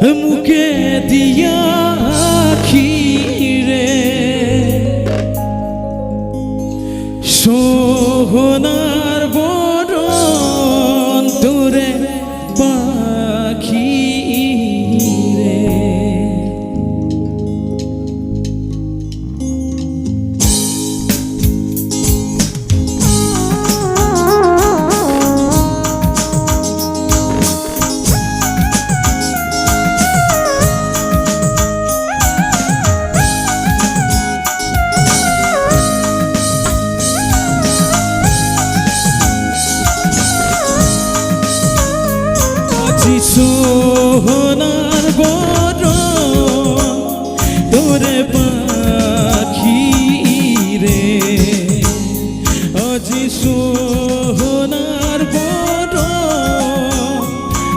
মুখে দিয়া খিরে সোহনার বরণ তোরে পাখি রে সোহনার বরণ তোরে পাখি রে আজি সোহনার বরণ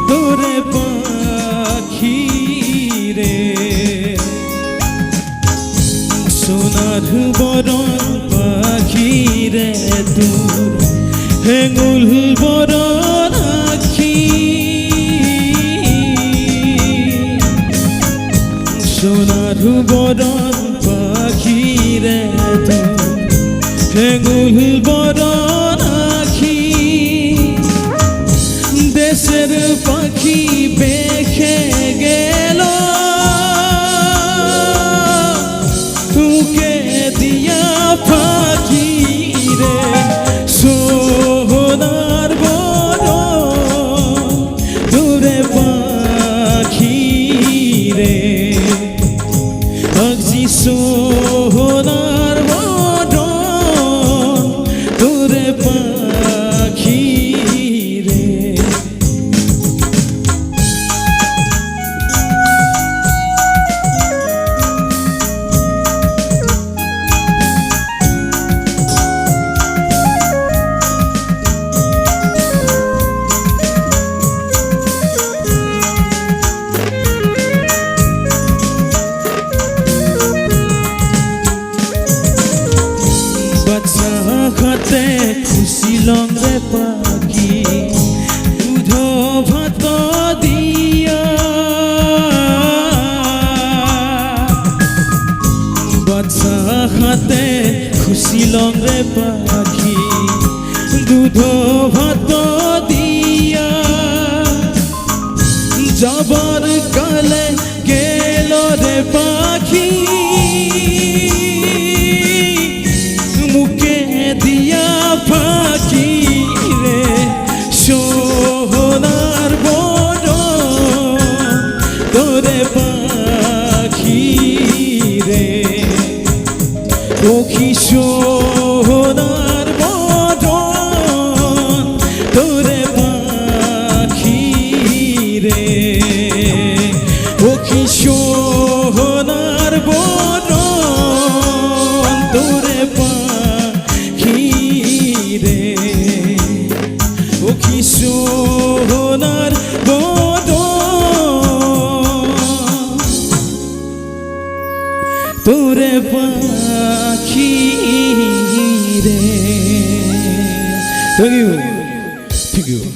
তোরে পাখি রে সোনার বরণ পাখি রে তোর হেঙ্গুল বরণ আখি সোনার বরণ পাখি রে তোর হেঙ্গুল বরণ আখি দেশের পাখি বেখে গেল মুখে দিয়া পাখি রে সোহনার বরণ তোরে পাখি রে সোহনার বরণ তোরে পাখি রে খাতে খুশি লঙ্গে পাখি দুধ ভাত দিয়া বাচ্চা খাতে খুশি লঙ্গে পাখি দুধ ভাত দিয়া যাবার কালে গেল রে পাখি মুখে দিয়া পাখি রে সোহনার বরণ তোরে পাখি রে পখি সোহনার বরণ তোরে পাখি রে পখি সোহনার বরণ তোরে রে পখি সোহনার বরণ তোরে পাখি রে। Thank you.